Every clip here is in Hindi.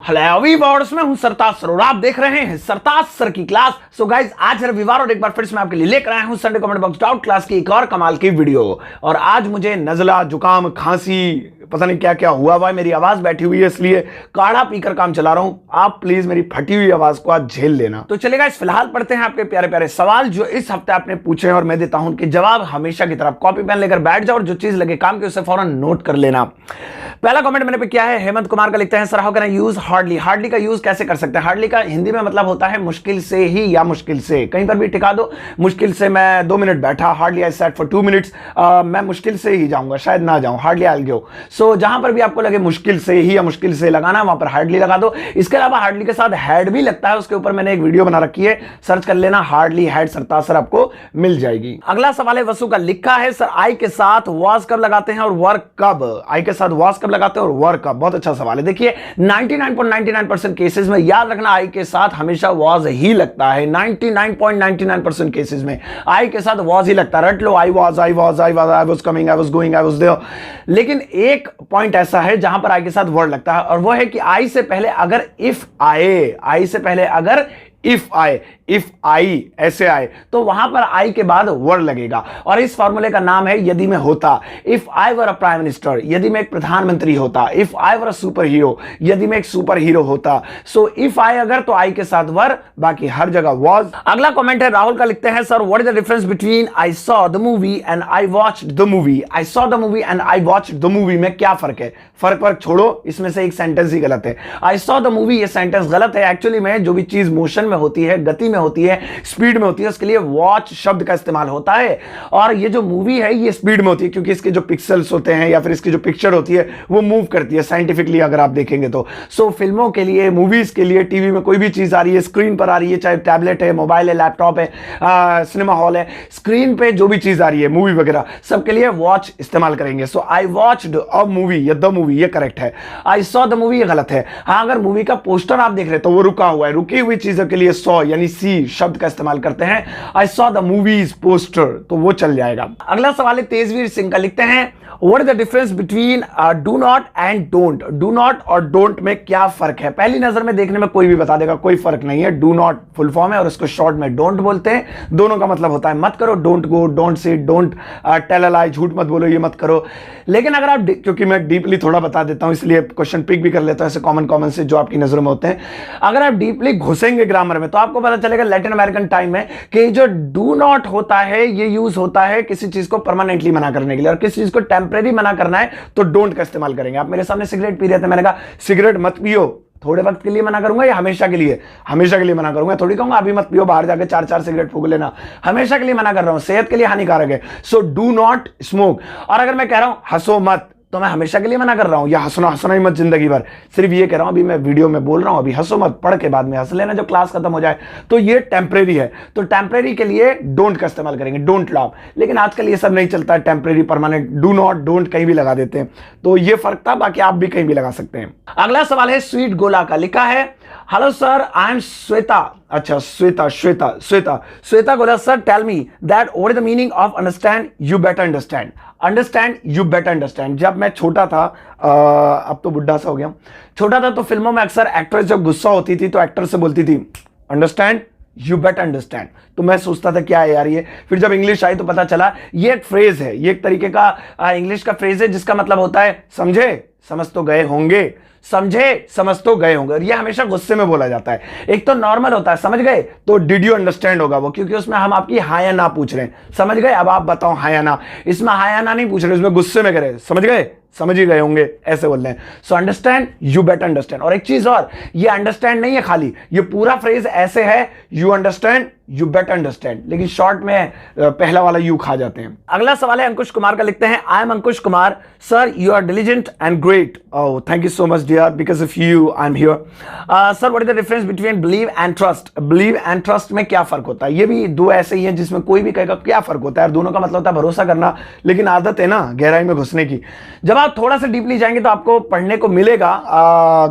हेलो वीवर्स, मैं हूं सरताज सर और आप देख रहे हैं सरताज सर की क्लास। सो गाइज, आज है रविवार और एक बार फिर से मैं आपके लिए लेकर आया हूं Sunday comment box doubt class की एक और कमाल की वीडियो। और आज मुझे नजला, जुकाम, खांसी, पता नहीं क्या क्या हुआ है, मेरी आवाज बैठी हुई है, इसलिए काढ़ा पीकर काम चला रहा हूं। आप प्लीज मेरी फटी हुई आवाज को आज झेल लेना। तो चलेगा, इस फिलहाल पढ़ते हैं आपके प्यारे प्यारे सवाल जो इस हफ्ते आपने पूछे हैं और मैं देता हूं उनके जवाब। हमेशा की तरह कॉपी पेन लेकर बैठ जाओ और जो चीज लगे काम की उसे फौरन नोट कर लेना। पहला कमेंट मैंने पे किया है, हेमंत कुमार का, लिखते हैं sir how can I use hardly. Hardly का यूज कैसे कर सकते हैं? हार्डली का हिंदी में मतलब होता है मुश्किल से ही या मुश्किल से, कहीं पर भी टिका दो। मुश्किल से मैं 2 मिनट बैठा, hardly I sat for 2 minutes. मैं मुश्किल से ही जाऊंगा, शायद ना जाऊं, हार्डली आई विल गो। सो जहां पर भी आपको लगे मुश्किल से ही या मुश्किल से लगाना, वहां पर हार्डली लगा दो। इसके अलावा हार्डली के साथ हैड भी लगता है, उसके ऊपर मैंने एक वीडियो बना रखी है, सर्च कर लेना, हार्डली हैड सरताज सर, आपको मिल जाएगी। अगला सवाल है वसु का, लिखा है सर आई के साथ वाज कब लगाते हैं और वर्क कब? आई के साथ वाज कब लगाते हैं और वर्क कब? बहुत अच्छा सवाल है। देखिए 99.99% केसेस में याद रखना, आई के साथ हमेशा वाज ही लगता है। 99.99% केसेस में आई के साथ वाज ही लगता है। रट लो, I was coming, I was going, I was there. लेकिन एक पॉइंट ऐसा है जहां पर आई के साथ वर्ड लगता है और वो है कि आई से पहले अगर इफ आए, आई से पहले अगर इफ आए, इफ आई ऐसे आए तो वहां पर आई के बाद वर्ड लगेगा और इस फॉर्मूले का नाम है यदि मैं होता। If I were a prime minister, यदि मैं एक प्रधानमंत्री होता। If I were a super hero, यदि मैं एक सुपर हीरो होता। सो इफ आई अगर तो आई के साथ वर, बाकी हर जगह वॉज। अगला कमेंट है राहुल का, लिखते हैं sir what is the difference between I saw the movie and I watched the movie. I saw the movie and I watched the movie में क्या फर्क है? फर्क छोड़ो, इसमें से एक सेंटेंस ही गलत है। आई सॉ द मूवी, ये सेंटेंस गलत है। एक्चुअली में जो भी चीज मोशन में होती है, गति में होती है, स्पीड में होती है, उसके लिए वॉच शब्द का इस्तेमाल होता है। और ये जो मूवी है ये स्पीड में होती है क्योंकि इसके जो पिक्सल्स होते हैं या फिर इसकी जो पिक्चर होती है वो मूव करती है साइंटिफिकली अगर आप देखेंगे तो। सो फिल्मों के लिए, मूवीज के लिए, टीवी में कोई भी चीज आ रही है, स्क्रीन पर आ रही है, चाहे टैबलेट है, मोबाइल है, लैपटॉप है, सिनेमा हॉल है, स्क्रीन पे जो भी चीज आ रही है, मूवी वगैरह, सबके लिए वॉच इस्तेमाल करेंगे। सो आई वॉच्ड अ मूवी या द मूवी, ये करेक्ट है। आई सॉ द मूवी, ये गलत है। हाँ, अगर मूवी का पोस्टर आप देख रहे तो वो रुका हुआ है, रुकी हुई चीजों के लिए सॉ यानी सी शब्द का इस्तेमाल करते हैं। I saw the movies poster, तो वो चल जाएगा। अगला सवाल है तेजवीर सिंह का, लिखते हैं what is the difference between do not and don't. Do not और डोंट में क्या फर्क है? पहली नजर में देखने में कोई भी बता देगा कोई फर्क नहीं है। डू नॉट फुल फॉर्म है और उसको शॉर्ट में डोंट बोलते हैं। दोनों का मतलब होता है मत करो, don't go, don't say, don't tell a lie, झूठ मत बोलो, ये मत करो। लेकिन अगर आप, क्योंकि मैं डीपली थोड़ा बता देता हूं इसलिए क्वेश्चन पिक भी कर लेता हूं ऐसे कॉमन से जो आपकी नजरों में होते हैं। अगर आप डीपली घुसेंगे ग्रामर में तो आपको पता चलेगा लैटिन अमेरिकन टाइम में कि जो डू नॉट होता है ये यूज होता है किसी चीज को परमानेंटली मना करने के लिए, और किसी चीज को टेम्परेरी मना करना है तो डोंट का इस्तेमाल करेंगे। आप मेरे सामने सिगरेट पी रहे थे, मैंने कहा सिगरेट मत पियो, थोड़े वक्त के लिए मना करूंगा या हमेशा के लिए? हमेशा के लिए मना करूंगा। थोड़ी कहूंगा अभी मत पियो, बाहर जाके 4-4 सिगरेट फूंक लेना। हमेशा के लिए मना कर रहा हूं, सेहत के लिए हानिकारक है। So do not smoke. और अगर मैं कह रहा हूं हंसो मत तो मैं हमेशा के लिए मना कर रहा हूं, या हंसना ही मत जिंदगी भर। सिर्फ ये कह रहा हूं, अभी मैं वीडियो में बोल रहा हूं, अभी हंसो मत, पढ़ के बाद में हंस लेना जब क्लास खत्म हो जाए। तो ये टेम्परेरी है, तो टेम्परेरी के लिए डोंट का इस्तेमाल करेंगे, डोंट लाव। लेकिन आजकल ये सब नहीं चलता है, temporary, permanent, do not, don't कहीं भी लगा देते हैं। तो ये फर्क था, बाकी आप भी कहीं भी लगा सकते हैं। अगला सवाल है स्वीट गोला का, लिखा है hello sir I am Shweta. अच्छा, Shweta Gola, sir tell me that what is the meaning of understand you better understand. Understand you better understand. जब मैं छोटा था, अब तो बुढ़ा सा हो गया, छोटा था तो फिल्मों में अक्सर एक्ट्रेस जब गुस्सा होती थी तो एक्टर से बोलती थी अंडरस्टैंड यू बेटर अंडरस्टैंड। तो मैं सोचता था क्या है यार ये। फिर जब इंग्लिश आई तो पता चला ये एक फ्रेज है, ये एक तरीके का इंग्लिश का फ्रेज है जिसका मतलब होता है समझे, समझ तो गए होंगे, समझे, समझ तो गए होंगे। और ये हमेशा गुस्से में बोला जाता है। एक तो नॉर्मल होता है समझ गए, तो डिड यू अंडरस्टैंड होगा वो, क्योंकि उसमें हम आपकी हाँ या ना पूछ रहे हैं। समझ गए, अब आप बताओ हाँ या ना। इसमें हाँ या ना नहीं पूछ रहे, इसमें गुस्से में करे समझ गए, समझ ही गए होंगे, ऐसे बोल रहे हैं। So understand you better understand. और एक चीज और, ये अंडरस्टैंड नहीं है खाली, ये पूरा फ्रेज ऐसे है you understand you better understand, लेकिन शॉर्ट में पहला वाला यू खा जाते हैं। अगला सवाल है अंकुश कुमार का, लिखते हैं I am Ankush Kumar, sir you are diligent and great. Oh thank you so much dear, because of you I am here. Sir what is the difference between believe and trust. Believe and trust में क्या फर्क होता है? ये भी दो ऐसे ही है जिसमें कोई भी कहेगा क्या फर्क होता है। दोनों का मतलब होता है भरोसा करना, लेकिन आदत है ना गहराई में घुसने की। जब आप थोड़ा सा डीपली जाएंगे तो आपको पढ़ने को मिलेगा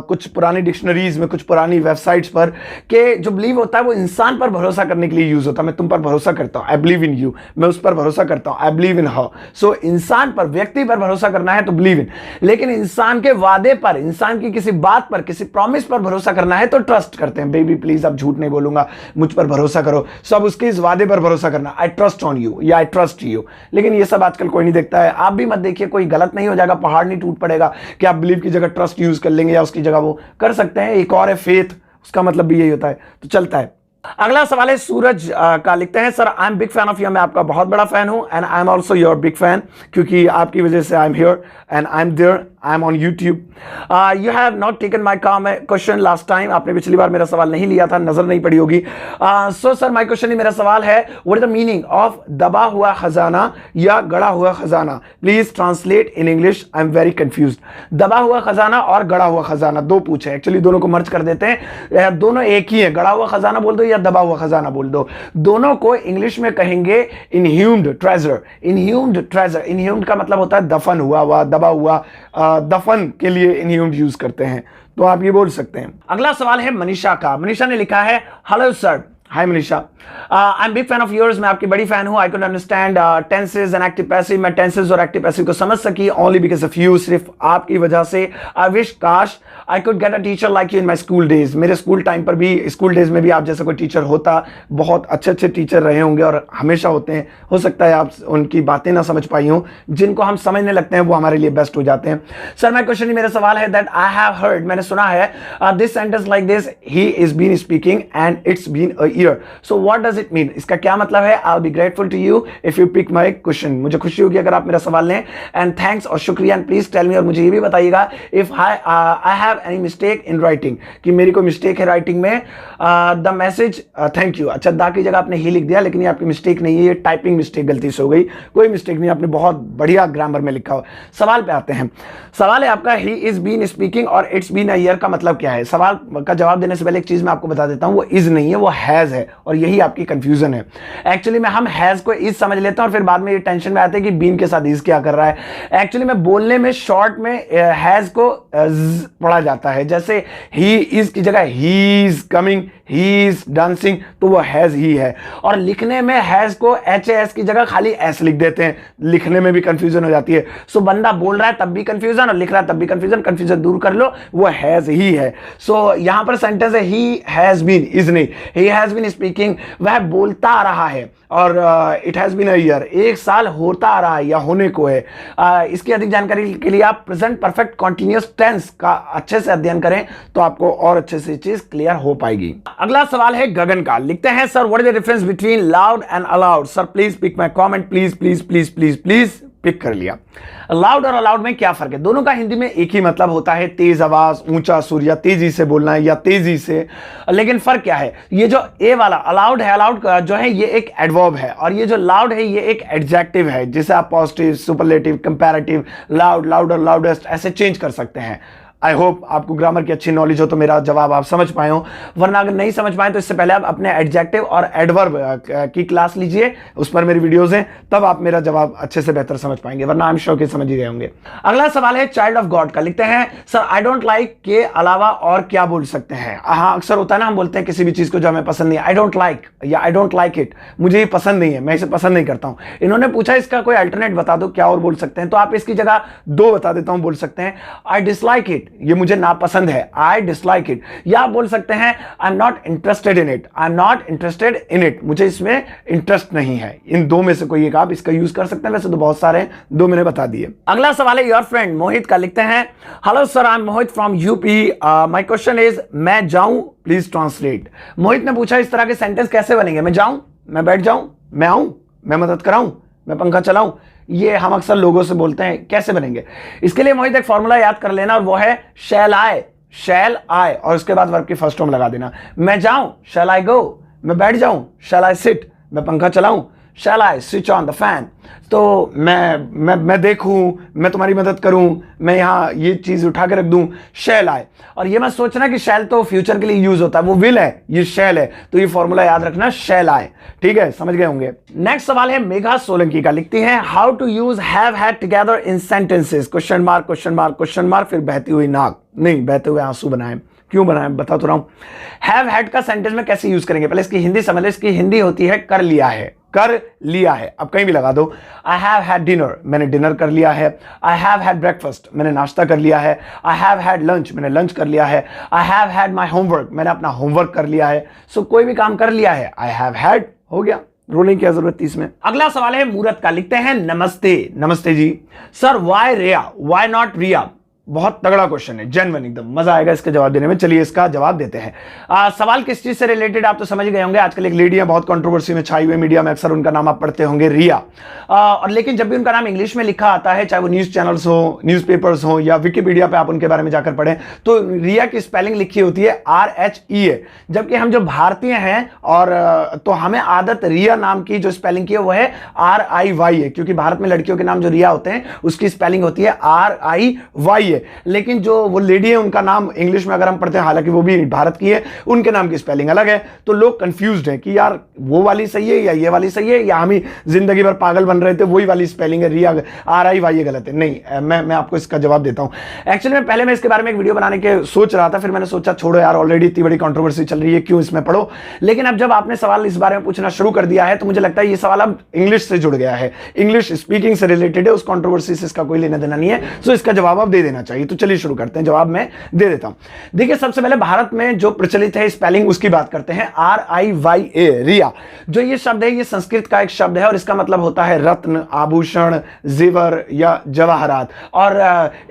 कुछ पुरानी डिक्शनरीज में, कुछ पुरानी वेबसाइट्स पर, कि जो बिलीव होता है वो इंसान पर भरोसा करने करने के लिए यूज होता है। मैं तुम पर भरोसा करता हूं, आई बिलीव इन यू। मैं उस पर भरोसा करता हूं, आई बिलीव इन हर। सो इंसान पर, व्यक्ति पर भरोसा करना है तो बिलीव इन, लेकिन इंसान के वादे पर, इंसान की किसी बात पर, किसी प्रॉमिस पर भरोसा करना है तो ट्रस्ट करते हैं। बेबी प्लीज अब झूठ नहीं बोलूंगा, मुझ पर भरोसा करो, सब उसके इस वादे पर भरोसा करना, आई ट्रस्ट ऑन यू या आई ट्रस्ट यू। लेकिन ये सब आजकल कोई नहीं देखता है। आप भी मत देखिए, कोई गलत नहीं हो जाएगा, पहाड़ नहीं टूट पड़ेगा कि आप बिलीव की जगह ट्रस्ट यूज कर लेंगे या उसकी जगह वो कर सकते हैं। एक और है फेथ, उसका मतलब भी यही होता है, तो चलता है। अगला सवाल है सूरज का, लिखते हैं sir I am big fan of you. मैं आपका बहुत बड़ा फैन हूं and I am also your big fan, क्योंकि आपकी वजह से I am here and I am there, I am on YouTube. You have not taken my question last time. आपने पिछली बार मेरा सवाल नहीं लिया था, नजर नहीं पड़ी होगी। सो सर माई क्वेश्चन, मेरा सवाल है what is the meaning of दबा हुआ खजाना या गड़ा हुआ खजाना? Please translate in English, I am very confused. दबा हुआ खजाना और गड़ा हुआ खजाना दो पूछे, एक्चुअली दोनों को मर्ज कर देते हैं, दोनों एक ही है। गड़ा हुआ खजाना बोल दो या दबा हुआ खजाना बोल दो, दोनों को इंग्लिश में कहेंगे इनह्यूम्ड ट्रेजर। इनह्यूम्ड ट्रेजर, इनह्यूम्ड का मतलब होता है दफन हुआ, दबा हुआ, दफन के लिए इनह्यूम्ड यूज करते हैं, तो आप ये बोल सकते हैं। अगला सवाल है मनीषा का। मनीषा ने लिखा है hello sir. Hi Manisha, I am big fan of yours. मैं आपकी बड़ी फैन हूं। I can understand tenses and active passive. मैं टेंसेज और एक्टिव पैसिव को समझ सकी ओनली बिकॉज ऑफ यू, सिर्फ आपकी वजह से। आई विश काश I could get a teacher like you in my school days. मेरे स्कूल टाइम पर भी, स्कूल डेज में भी आप जैसा कोई टीचर होता। बहुत अच्छे अच्छे टीचर रहे होंगे और हमेशा होते हैं। हो सकता है आप उनकी बातें ना समझ पाई हों, जिनको हम समझने लगते हैं वो हमारे लिए बेस्ट हो जाते हैं। सर माई क्वेश्चन, मेरा सवाल है दैट आई हैव हर्ड, मैंने सुना है this sentence like this, he is been speaking and it's been a year. So what does it mean? इसका क्या मतलब है? I will be grateful to you if you pick my question. मुझे खुशी होगी अगर आप मेरा सवाल लें। एंड थैंक्स और शुक्रिया, एंड प्लीज टेल मी, और मुझे ये भी बताइएगा if I have any mistake in writing, कि मेरी कोई मिस्टेक है राइटिंग में। The message, thank you. अच्छा, दा की जगह आपने ही लिख दिया, लेकिन ये आपकी मिस्टेक नहीं है, ये टाइपिंग मिस्टेक गलती से हो गई। कोई मिस्टेक नहीं, आपने बहुत बढ़िया ग्रामर में लिखा हो। सवाल पे आते हैं। सवाल है आपका ही इज बीन स्पीकिंग और इट्स बीन अ ईयर का मतलब क्या है? सवाल का जवाब देने से पहले एक चीज मैं आपको बता देता हूं, वो इज नहीं है, वो हैज है, और यही आपकी कंफ्यूजन है। एक्चुअली में हम हैज को इज समझ लेते हैं और फिर बाद में ये टेंशन में आते हैं कि बीन के साथ इज क्या कर रहा है। एक्चुअली में बोलने में शॉर्ट में हैज को पढ़ा जाता है, जैसे ही इज की जगह he is coming, he is dancing, तो वो हैज ही है। और लिखने में हैज को एच एस की जगह खाली एस लिख देते हैं, लिखने में भी कंफ्यूजन हो जाती है। सो बंदा बोल रहा है तब भी कंफ्यूजन और लिख रहा है तब भी कंफ्यूजन, कंफ्यूजन दूर कर लो, वो हैज ही है। सो यहां पर सेंटेंस है ही हैज बीन, इज नहीं, ही हैज बीन स्पीकिंग, वह बोलता आ रहा है, और it has been a year, एक साल होता आ रहा है या होने को है। इसकी अधिक जानकारी के लिए आप प्रेजेंट परफेक्ट कॉन्टिन्यूअस टेंस का अच्छे से अध्ययन करें, तो आपको और अच्छे से चीज क्लियर हो पाएगी। अगला सवाल है गगन का, लिखते हैं sir what is the difference between loud and aloud? Sir please pick my comment, please please please please please pick कर लिया। लाउड और अलाउड में क्या फर्क है? दोनों का हिंदी में एक ही मतलब होता है, तेज आवाज, ऊंचा सुर, या तेजी से बोलना या तेजी से। लेकिन फर्क क्या है? ये जो ए वाला अलाउड है, अलाउड जो है ये एक एडवर्ब है, और ये जो लाउड है ये एक एडजेक्टिव है, जिसे आप positive, superlative, comparative, loud, louder, loudest ऐसे चेंज कर सकते हैं। आई होप आपको ग्रामर की अच्छी नॉलेज हो तो मेरा जवाब आप समझ पाए हो, वरना अगर नहीं समझ पाए तो इससे पहले आप अपने एडजेक्टिव और एडवर्ब की क्लास लीजिए, उस पर मेरी वीडियोस हैं, तब आप मेरा जवाब अच्छे से बेहतर समझ पाएंगे, वरना आई एम श्योर कि समझ ही गए होंगे। अगला सवाल है चाइल्ड ऑफ गॉड का, लिखते हैं सर आई डोंट लाइक के अलावा और क्या बोल सकते हैं? हाँ, अक्सर होता है ना, हम बोलते हैं किसी भी चीज को जो हमें पसंद नहीं है, आई डोंट लाइक या आई डोंट लाइक इट, मुझे ये पसंद नहीं है, मैं इसे पसंद नहीं करता हूं। इन्होंने पूछा इसका कोई अल्टरनेट बता दो, क्या और बोल सकते हैं? तो आप इसकी जगह दो बता देता हूं, बोल सकते हैं आई डिसलाइक इट, ये मुझे ना पसंद है, आई डिसलाइक इट। या आप बोल सकते हैं I am not interested in it, I am not interested in it, मुझे इसमें इंटरेस्ट नहीं है। इन दो में से कोई एक आप इसका यूज कर सकते हैं, वैसे तो बहुत सारे हैं, दो मैंने बता दिए। अगला सवाल है योर फ्रेंड मोहित का, लिखते हैं hello sir I M Mohit from UP, my question is मैं जाऊं, प्लीज ट्रांसलेट। मोहित ने पूछा इस तरह के सेंटेंस कैसे बनेंगे? मैं जाऊं, मैं बैठ जाऊं, मैं आऊं, मैं मदद कराऊं, मैं पंखा चलाऊं, ये हम अक्सर लोगों से बोलते हैं, कैसे बनेंगे? इसके लिए मोहित एक फॉर्मूला याद कर लेना, और वो है शैल आई, और उसके बाद वर्ब की फर्स्ट फॉर्म लगा देना। मैं जाऊं, शैल आई गो, मैं बैठ जाऊं, शैल आई सिट, मैं पंखा चलाऊं, shall I switch on the fan? तो मैं देखूं, मैं तुम्हारी मदद करूं, मैं यहां ये चीज उठा के रख दूं, शैल आई। और ये मत सोचना कि शैल तो फ्यूचर के लिए यूज होता है, वो विल है, ये शैल है, तो ये फॉर्मूला याद रखना, शैल आई। ठीक है, समझ गए होंगे। नेक्स्ट सवाल है मेघा सोलंकी का, लिखती है how to use have had together in sentences, question mark question mark question mark, फिर बहती हुई नाक, नहीं बहते हुए आंसू बनाए। क्यों बनाए बता तो रहा हूं। हैव हैड का सेंटेंस में कैसे यूज करेंगे, पहले इसकी हिंदी समझ लो। इसकी हिंदी होती है कर लिया है, कर लिया है। अब कहीं भी लगा दो। आई हैव हैड डिनर, मैंने डिनर कर लिया है। आई हैव हैड ब्रेकफास्ट, मैंने नाश्ता कर लिया है। आई हैव हैड लंच, मैंने लंच कर लिया है। I have had my homework, मैंने अपना होमवर्क कर लिया है। सो कोई भी काम कर लिया है, आई हैव हैड हो गया, रोने की जरूरत थी इसमें। अगला सवाल है मूरत का, लिखते हैं नमस्ते। नमस्ते जी sir, why Riya, why not Riya? बहुत तगड़ा क्वेश्चन है, जेन्युइन एकदम, मजा आएगा इसका जवाब देने में। चलिए इसका जवाब देते हैं। सवाल किस चीज से रिलेटेड आप तो समझ गए होंगे। आजकल एक लेडी है, बहुत कंट्रोवर्सी में छाई हुई, मीडिया में अक्सर उनका नाम आप पढ़ते होंगे, रिया। और लेकिन जब भी उनका नाम इंग्लिश में लिखा आता है, चाहे वो न्यूज चैनल्स हो, न्यूज़पेपर्स हो, या विकिपीडिया पे आप उनके बारे में जाकर पढ़ें, तो रिया की स्पेलिंग लिखी होती है RHEA। जबकि हम जो भारतीय हैं और तो हमें आदत रिया नाम की जो स्पेलिंग की है वो है RIYA, क्योंकि भारत में लड़कियों के नाम जो रिया होते हैं उसकी स्पेलिंग होती है RIYA। लेकिन जो वो लेडी है उनका नाम इंग्लिश में अगर हम पढ़ते हैं, हालांकि वो भी भारत की है, उनके नाम की स्पेलिंग अलग है। तो लोग कंफ्यूज्ड हैं कि यार वो वाली सही है या ये वाली सही है, या हम ही जिंदगी भर पागल बन रहे थे, वही वाली स्पेलिंग है, रिया RIYA गलत है। नहीं, मैं आपको इसका जवाब देता हूं। एक्चुअली मैं पहले इसके बारे में एक वीडियो बनाने के सोच रहा था, फिर मैंने सोचा छोड़ो यार, ऑलरेडी इतनी बड़ी कंट्रोवर्सी चल रही है, क्यों इसमें पढ़ो। लेकिन अब जब आपने सवाल इस बारे में पूछना शुरू कर दिया है, तो मुझे लगता है ये सवाल अब इंग्लिश से जुड़ गया है, इंग्लिश स्पीकिंग से रिलेटेड है, उस कंट्रोवर्सी से इसका कोई लेना देना नहीं है। सो इसका जवाब अब दे देना चाहिए। तो चलिए शुरू करते हैं, जवाब मैं दे देता हूं। देखिए सबसे पहले भारत में जो प्रचलित है स्पेलिंग, उसकी बात करते हैं। RIYA, रिया। जो ये शब्द है, ये संस्कृत का एक शब्द है और इसका मतलब होता है रत्न, आभूषण, जेवर या जवाहरात। और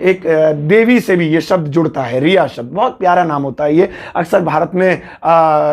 एक देवी से भी ये शब्द जुड़ता है, रिया शब्द। बहुत प्यारा नाम होता है ये। अक्सर भारत में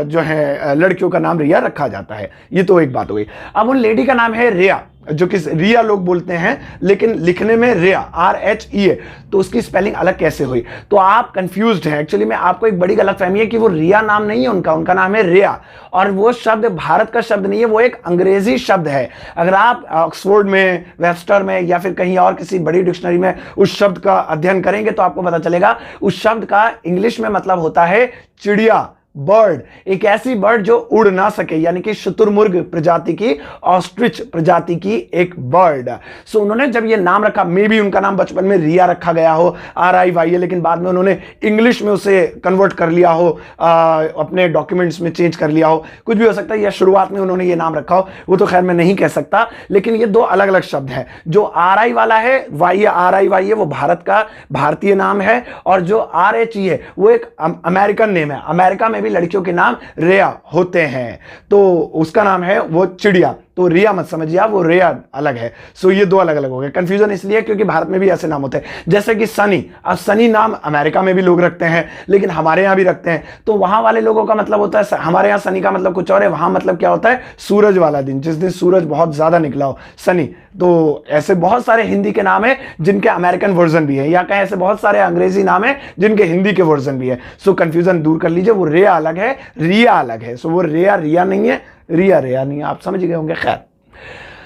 जो है लड़कियों का नाम रिया रखा जाता है। ये तो एक बात हो गई। अब उन लेडी का नाम है रिया, जो कि रिया लोग बोलते हैं, लेकिन लिखने में रिया RHEA, तो उसकी स्पेलिंग अलग कैसे हुई? तो आप कंफ्यूज्ड हैं। एक्चुअली में आपको एक बड़ी गलतफहमी है कि वो रिया नाम नहीं है उनका नाम है रिया। और वो शब्द भारत का शब्द नहीं है, वो एक अंग्रेजी शब्द है। अगर आप ऑक्सफोर्ड में, वेबस्टर में या फिर कहीं और किसी बड़ी डिक्शनरी में उस शब्द का अध्ययन करेंगे तो आपको पता चलेगा उस शब्द का इंग्लिश में मतलब होता है चिड़िया, बर्ड। एक ऐसी बर्ड जो उड़ ना सके, यानी कि शुतुरमुर्ग प्रजाति की, ऑस्ट्रिच प्रजाति की एक बर्ड। सो उन्होंने जब ये नाम रखा, मे भी उनका नाम बचपन में रिया रखा गया हो, RIYA, लेकिन बाद में उन्होंने इंग्लिश में उसे कन्वर्ट कर लिया हो, अपने डॉक्यूमेंट्स में चेंज कर लिया हो, कुछ भी हो सकता है, या शुरुआत में उन्होंने ये नाम रखा हो, वो तो खैर मैं नहीं कह सकता। लेकिन ये दो अलग अलग शब्द हैं। जो RI वाला है, RIYA, वो भारत का भारतीय नाम है, और जो RHE है वो एक अमेरिकन नेम है। अमेरिका में भी लड़कियों के नाम रिया होते हैं, तो उसका नाम है वो चिड़िया। तो रिया मत समझिए आप, वो रिया अलग है। सो ये दो अलग अलग हो गए। कंफ्यूजन इसलिए क्योंकि भारत में भी ऐसे नाम होते हैं, जैसे कि सनी। अब सनी नाम अमेरिका में भी लोग रखते हैं, लेकिन हमारे यहां भी रखते हैं। तो वहां वाले लोगों का मतलब होता है, हमारे यहां सनी का मतलब कुछ और है, वहां मतलब क्या होता है, सूरज वाला दिन, जिस दिन सूरज बहुत ज्यादा निकला हो, सनी। तो ऐसे बहुत सारे हिंदी के नाम है जिनके अमेरिकन वर्जन भी है, या कहीं ऐसे बहुत सारे अंग्रेजी नाम है जिनके हिंदी के वर्जन भी है। सो कंफ्यूजन दूर कर लीजिए, वो रिया अलग है, रिया अलग है। सो वो रिया नहीं है, रिया नहीं है, आप समझ गए होंगे। खैर,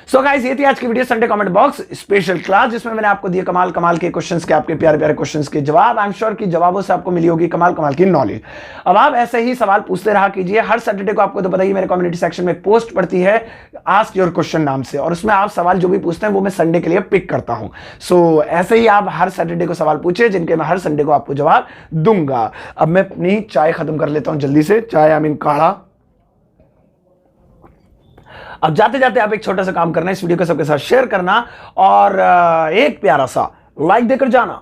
सो गाइस, ये थी आज की video Sunday comment box special class, जिसमें मैंने आपको दिए कमाल कमाल के क्वेश्चंस के, आपके प्यारे प्यारे क्वेश्चंस के जवाब। आई एम श्योर कि जवाबों से आपको मिली होगी कमाल कमाल की नॉलेज। अब आप ऐसे ही सवाल पूछते रहा कीजिए। हर सैटरडे को आपको तो पता ही, मेरे कम्युनिटी सेक्शन में एक पोस्ट पड़ती है आस्क योर क्वेश्चन नाम से, और उसमें आप सवाल जो भी पूछते हैं वो मैं संडे के लिए पिक करता हूं। सो ऐसे ही आप हर सैटरडे को सवाल पूछे, जिनके मैं हर संडे को आपको जवाब दूंगा। अब मैं अपनी चाय खत्म कर लेता हूं जल्दी से, चाय आई मीन काढ़ा। अब जाते जाते आप एक छोटा सा काम करना है, इस वीडियो को सबके साथ शेयर करना और एक प्यारा सा लाइक देकर जाना।